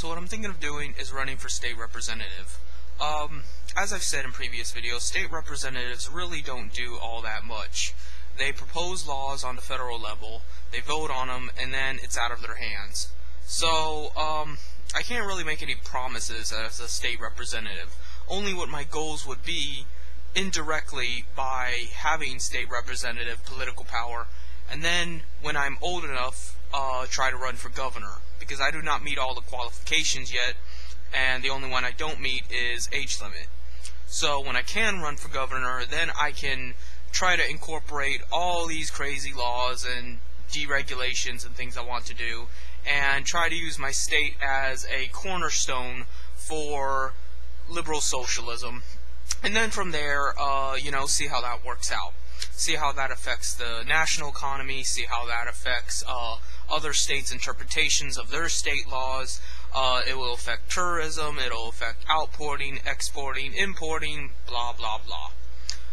So what I'm thinking of doing is running for state representative. As I've said in previous videos, state representatives really don't do all that much. They propose laws on the federal level, they vote on them, and then it's out of their hands. So, I can't really make any promises as a state representative. Only what my goals would be indirectly by having state representative political power, and then when I'm old enough, try to run for governor, because I do not meet all the qualifications yet, and the only one I don't meet is age limit. So when I can run for governor, then I can try to incorporate all these crazy laws and deregulations and things I want to do, and try to use my state as a cornerstone for liberal socialism. And then from there, see how that works out. See how that affects the national economy, see how that affects other states' interpretations of their state laws. It will affect tourism, it'll affect outporting, exporting, importing, blah blah blah.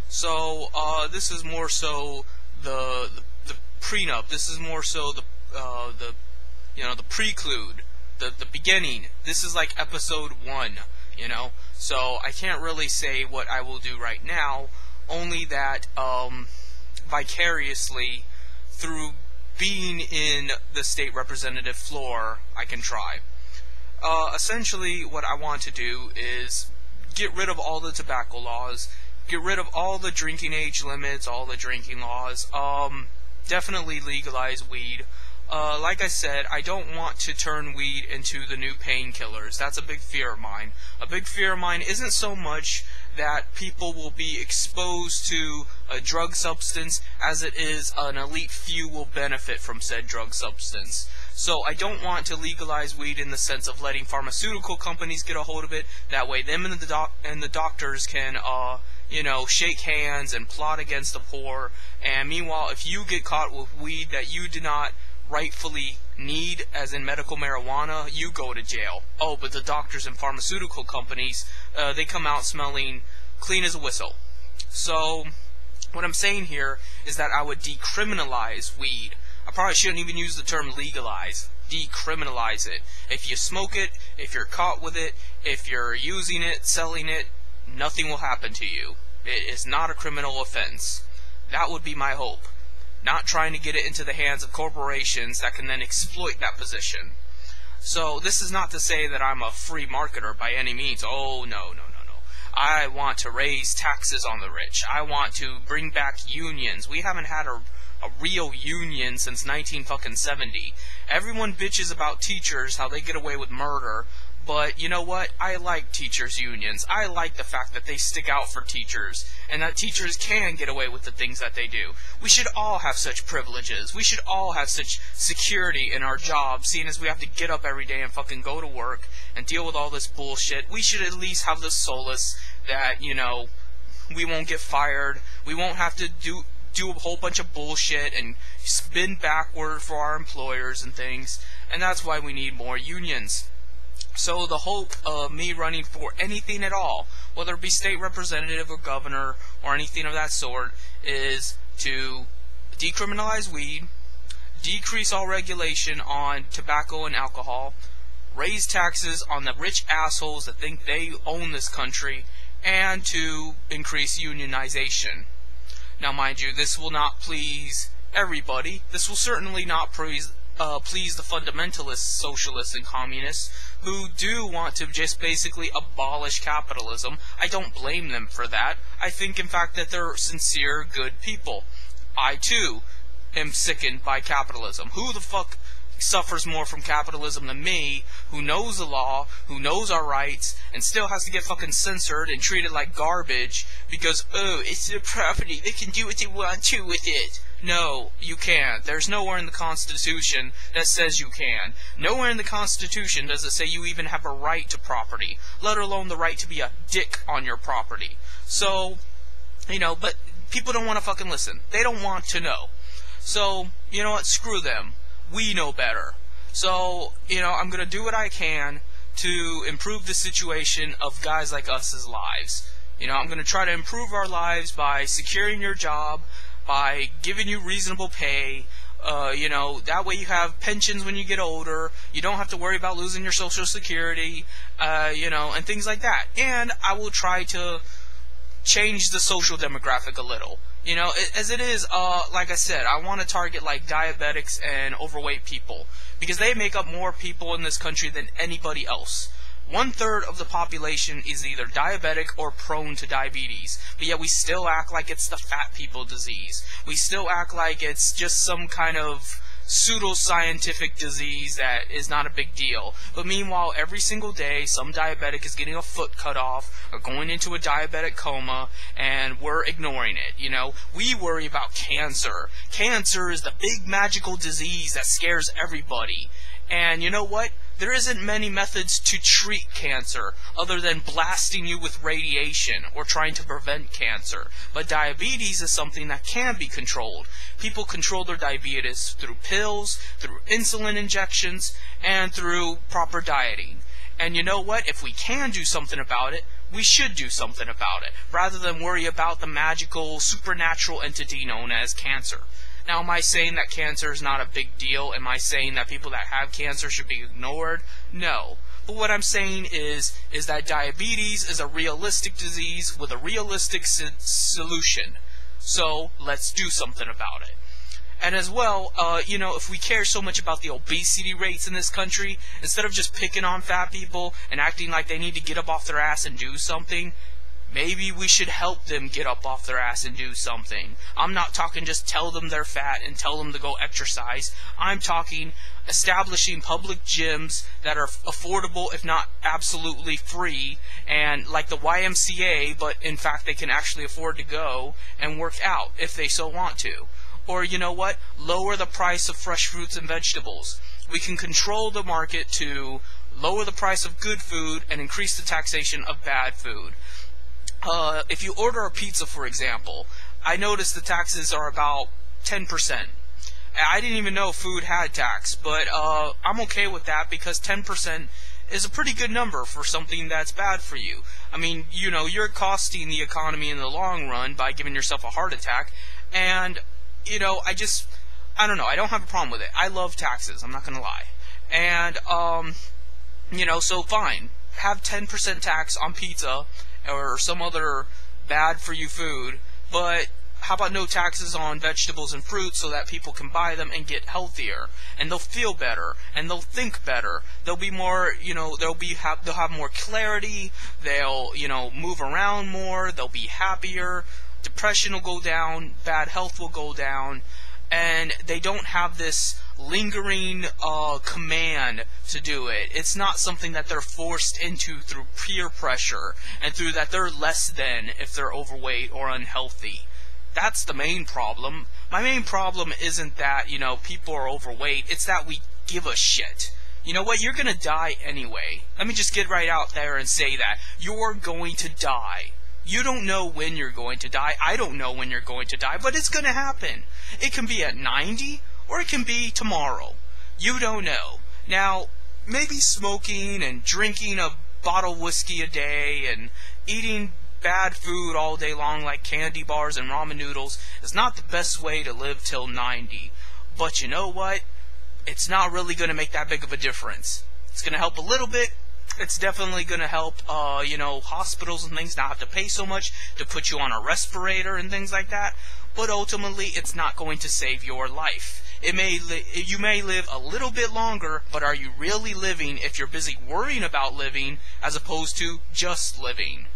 So this is more so the prenup. This is more so the prelude, the beginning. This is like episode 1, So I can't really say what I will do right now, only that vicariously through being in the state representative floor, I can try. Essentially, what I want to do is get rid of all the tobacco laws, get rid of all the drinking age limits, all the drinking laws, definitely legalize weed. Like I said, I don't want to turn weed into the new painkillers. That's a big fear of mine. A big fear of mine isn't so much that people will be exposed to a drug substance as it is an elite few will benefit from said drug substance. So I don't want to legalize weed in the sense of letting pharmaceutical companies get a hold of it. That way them and the doctors can, shake hands and plot against the poor. And meanwhile, if you get caught with weed that you do not rightfully need, as in medical marijuana, you go to jail. Oh, but the doctors and pharmaceutical companies, they come out smelling clean as a whistle. So, what I'm saying here is that I would decriminalize weed. I probably shouldn't even use the term legalize. Decriminalize it. If you smoke it, if you're caught with it, if you're using it, selling it, nothing will happen to you. It is not a criminal offense. That would be my hope. Not trying to get it into the hands of corporations that can then exploit that position. So this is not to say that I'm a free marketer by any means. Oh, no. I want to raise taxes on the rich. I want to bring back unions. We haven't had a real union since 1970. Everyone bitches about teachers, how they get away with murder. But you know what? I like teachers' unions. I like the fact that they stick out for teachers, and that teachers can get away with the things that they do. We should all have such privileges. We should all have such security in our jobs, seeing as we have to get up every day and fucking go to work and deal with all this bullshit. We should at least have the solace that, we won't get fired. We won't have to do a whole bunch of bullshit and spin backward for our employers and things. And that's why we need more unions. So the hope of me running for anything at all, whether it be state representative or governor or anything of that sort, is to decriminalize weed, decrease all regulation on tobacco and alcohol, raise taxes on the rich assholes that think they own this country, and to increase unionization. Now mind you, this will not please everybody. This will certainly not please the fundamentalists, socialists, and communists who do want to just basically abolish capitalism. I don't blame them for that. I think, in fact, that they're sincere, good people. I, too, am sickened by capitalism. Who the fuck suffers more from capitalism than me, who knows the law, who knows our rights, and still has to get fucking censored and treated like garbage because, oh, it's their property, they can do what they want to with it. No, you can't. There's nowhere in the Constitution that says you can. Nowhere in the Constitution does it say you even have a right to property, let alone the right to be a dick on your property. So, but people don't want to fucking listen. They don't want to know. So, you know what? Screw them. We know better. So, I'm going to do what I can to improve the situation of guys like us' lives. I'm going to try to improve our lives by securing your job, by giving you reasonable pay, That way you have pensions when you get older. You don't have to worry about losing your Social Security, and things like that. And I will try to change the social demographic a little. As it is, like I said, I want to target like diabetics and overweight people because they make up more people in this country than anybody else. 1/3 of the population is either diabetic or prone to diabetes, but yet we still act like it's the fat people disease. We still act like it's just some kind of pseudo-scientific disease that is not a big deal. But meanwhile, every single day, some diabetic is getting a foot cut off or going into a diabetic coma, and we're ignoring it. We worry about cancer. Cancer is the big magical disease that scares everybody. And you know what? There isn't many methods to treat cancer other than blasting you with radiation or trying to prevent cancer. But diabetes is something that can be controlled. People control their diabetes through pills, through insulin injections, and through proper dieting. And you know what? If we can do something about it, we should do something about it, rather than worry about the magical, supernatural entity known as cancer. Now, am I saying that cancer is not a big deal? Am I saying that people that have cancer should be ignored? No. But what I'm saying is that diabetes is a realistic disease with a realistic solution. So, let's do something about it. And as well, if we care so much about the obesity rates in this country, instead of just picking on fat people and acting like they need to get up off their ass and do something, maybe we should help them get up off their ass and do something. I'm not talking just tell them they're fat and tell them to go exercise. I'm talking establishing public gyms that are affordable, if not absolutely free, and like the YMCA, but in fact they can actually afford to go and work out if they so want to. Or you know what? Lower the price of fresh fruits and vegetables. We can control the market to lower the price of good food and increase the taxation of bad food. If you order a pizza, for example, I noticed the taxes are about 10%. I didn't even know food had tax, but I'm okay with that because 10% is a pretty good number for something that's bad for you. I mean, you're costing the economy in the long run by giving yourself a heart attack, and, I don't know, I don't have a problem with it. I love taxes, I'm not gonna lie. And, so fine, have 10% tax on pizza, or some other bad-for-you food, but how about no taxes on vegetables and fruits so that people can buy them and get healthier, and they'll feel better, and they'll think better. They'll be more, they'll have more clarity. They'll, move around more. They'll be happier. Depression will go down. Bad health will go down, and they don't have this lingering command to do it. It's not something that they're forced into through peer pressure and through that they're less than if they're overweight or unhealthy. That's the main problem. My main problem isn't that, people are overweight. It's that we give a shit. You know what? You're gonna die anyway. Let me just get right out there and say that. You're going to die. You don't know when you're going to die. I don't know when you're going to die, but it's gonna happen. It can be at 90, or it can be tomorrow. You don't know. Now, maybe smoking and drinking a bottle of whiskey a day and eating bad food all day long like candy bars and ramen noodles is not the best way to live till 90. But you know what? It's not really going to make that big of a difference. It's going to help a little bit. It's definitely going to help, hospitals and things not have to pay so much to put you on a respirator and things like that. But ultimately, it's not going to save your life. You may live a little bit longer, but are you really living if you're busy worrying about living as opposed to just living?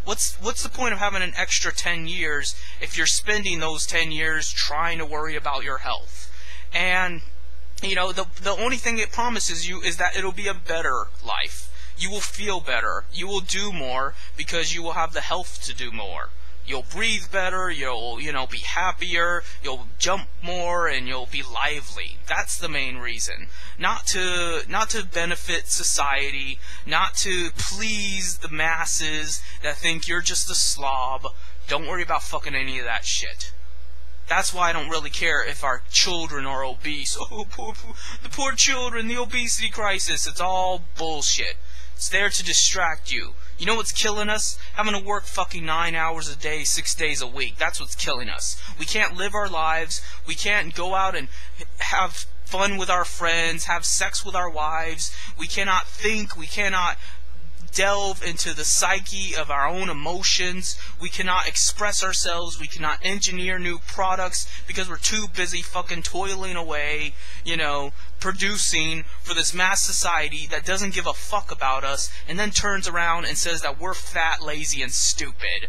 What's the point of having an extra 10 years if you're spending those 10 years trying to worry about your health? And, the only thing it promises you is that it'll be a better life. You will feel better. You will do more because you will have the health to do more. You'll breathe better, you'll, be happier, you'll jump more, and you'll be lively. That's the main reason. Not to benefit society, not to please the masses that think you're just a slob. Don't worry about fucking any of that shit. That's why I don't really care if our children are obese. Oh, the poor children, the obesity crisis. It's all bullshit. It's there to distract you. You know what's killing us? Having to work fucking 9 hours a day, 6 days a week. That's what's killing us. We can't live our lives. We can't go out and have fun with our friends, have sex with our wives. We cannot think. We cannot delve into the psyche of our own emotions. We cannot express ourselves. We cannot engineer new products because we're too busy fucking toiling away, producing for this mass society that doesn't give a fuck about us, and then turns around and says that we're fat, lazy, and stupid.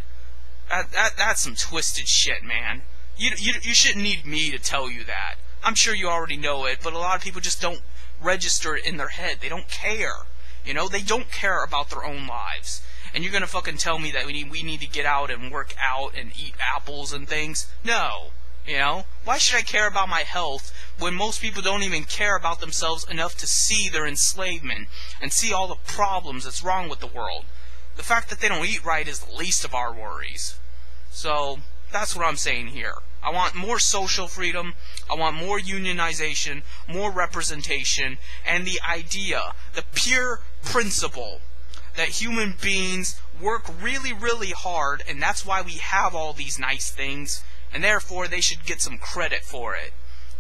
That's some twisted shit, man. You shouldn't need me to tell you that. I'm sure you already know it, but a lot of people just don't register it in their head. They don't care. They don't care about their own lives. And you're gonna fucking tell me that we need to get out and work out and eat apples and things? No. Why should I care about my health when most people don't even care about themselves enough to see their enslavement and see all the problems that's wrong with the world? The fact that they don't eat right is the least of our worries. So, that's what I'm saying here. I want more social freedom, I want more unionization, more representation, and the idea, the pure principle that human beings work really, really hard, and that's why we have all these nice things, and therefore they should get some credit for it.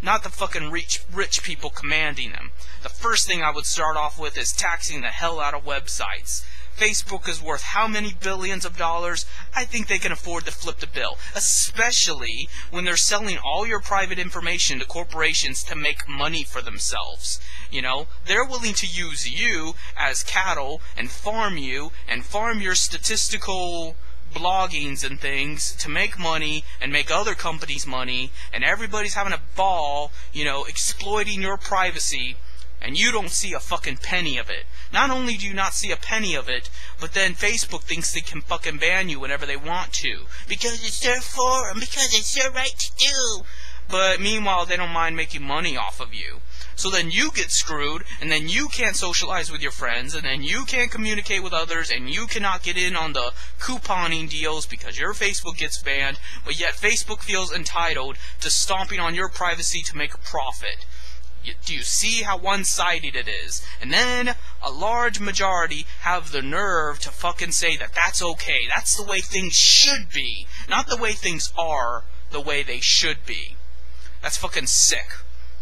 Not the fucking rich people commanding them. The first thing I would start off with is taxing the hell out of websites. Facebook is worth how many billions of dollars? I think they can afford to flip the bill, especially when they're selling all your private information to corporations to make money for themselves. They're willing to use you as cattle and farm you and farm your statistical bloggings and things to make money and make other companies money, and everybody's having a ball, exploiting your privacy, and you don't see a fucking penny of it. Not only do you not see a penny of it, but then Facebook thinks they can fucking ban you whenever they want to. Because it's their forum, because it's their right to do. But meanwhile, they don't mind making money off of you. So then you get screwed, and then you can't socialize with your friends, and then you can't communicate with others, and you cannot get in on the couponing deals because your Facebook gets banned, but yet Facebook feels entitled to stomping on your privacy to make a profit. Do you see how one-sided it is? And then a large majority have the nerve to fucking say that that's okay. That's the way things should be. Not the way things are, the way they should be. That's fucking sick.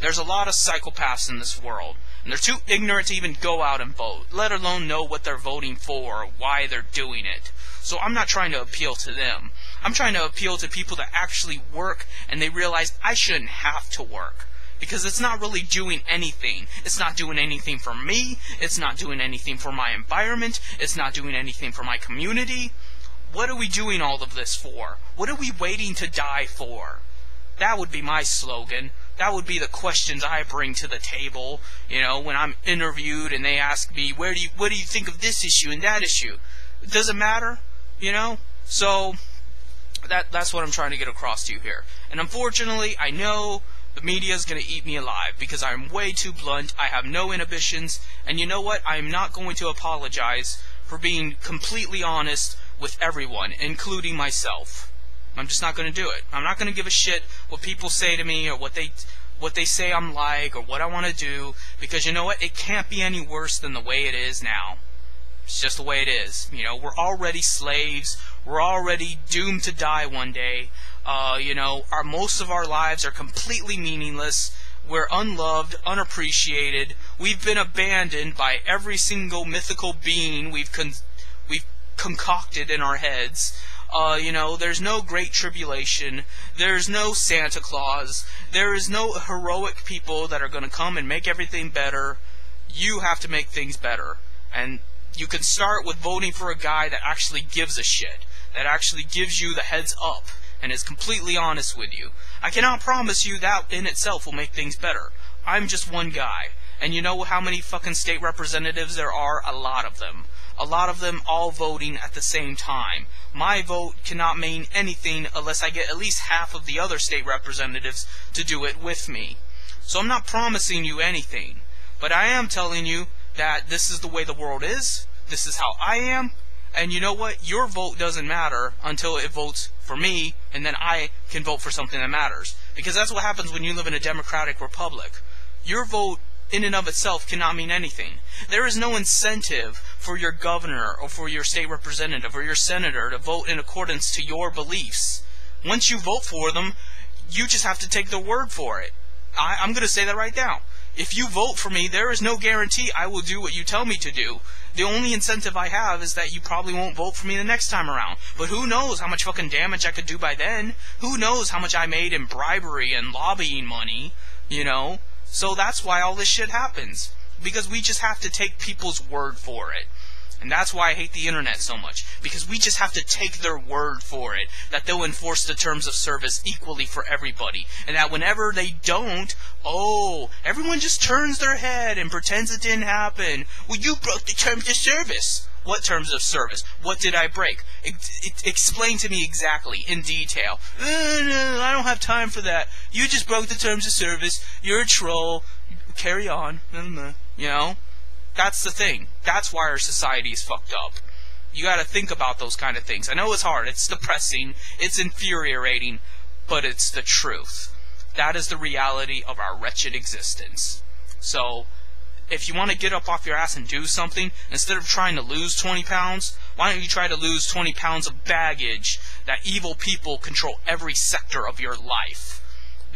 There's a lot of psychopaths in this world, and they're too ignorant to even go out and vote, let alone know what they're voting for or why they're doing it. So I'm not trying to appeal to them. I'm trying to appeal to people that actually work, and they realize I shouldn't have to work. Because it's not really doing anything. It's not doing anything for me. It's not doing anything for my environment. It's not doing anything for my community. What are we doing all of this for? What are we waiting to die for? That would be my slogan. That would be the questions I bring to the table, when I'm interviewed and they ask me, what do you think of this issue and that issue? Does it matter? So, that's what I'm trying to get across to you here. And unfortunately, I know the media is going to eat me alive because I'm way too blunt, I have no inhibitions, and you know what? I'm not going to apologize for being completely honest with everyone, including myself. I'm just not going to do it. I'm not going to give a shit what people say to me or what they say I'm like or what I want to do, because you know what? It can't be any worse than the way it is now. It's just the way it is. We're already slaves. We're already doomed to die one day. Most of our lives are completely meaningless. We're unloved, unappreciated. We've been abandoned by every single mythical being we've concocted in our heads. There's no great tribulation. There's no Santa Claus. There is no heroic people that are going to come and make everything better. You have to make things better. And you can start with voting for a guy that actually gives a shit, that actually gives you the heads up, and is completely honest with you. I cannot promise you that in itself will make things better. I'm just one guy. And you know how many fucking state representatives there are? A lot of them. A lot of them all voting at the same time. My vote cannot mean anything unless I get at least half of the other state representatives to do it with me. So I'm not promising you anything. But I am telling you that this is the way the world is. This is how I am. And you know what? Your vote doesn't matter until it votes for me, and then I can vote for something that matters. Because that's what happens when you live in a democratic republic. Your vote in and of itself cannot mean anything. There is no incentive for your governor or for your state representative or your senator to vote in accordance to your beliefs. Once you vote for them, you just have to take their word for it. I'm going to say that right now. If you vote for me, there is no guarantee I will do what you tell me to do. The only incentive I have is that you probably won't vote for me the next time around. But who knows how much fucking damage I could do by then? Who knows how much I made in bribery and lobbying money, you know? So that's why all this shit happens. Because we just have to take people's word for it. And that's why I hate the internet so much. Because we just have to take their word for it. That they'll enforce the terms of service equally for everybody. And that whenever they don't, oh, everyone just turns their head and pretends it didn't happen. Well, you broke the terms of service. What terms of service? What did I break? Explain to me exactly, in detail. No, I don't have time for that. You just broke the terms of service. You're a troll. Carry on. You know? That's the thing. That's why our society is fucked up. You gotta think about those kind of things. I know it's hard. It's depressing. It's infuriating. But it's the truth. That is the reality of our wretched existence. So, if you want to get up off your ass and do something, instead of trying to lose 20 pounds, why don't you try to lose 20 pounds of baggage that evil people control every sector of your life?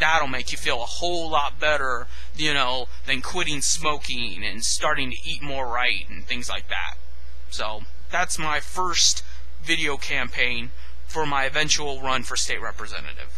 That'll make you feel a whole lot better, you know, than quitting smoking and starting to eat more right and things like that. So, that's my first video campaign for my eventual run for state representative.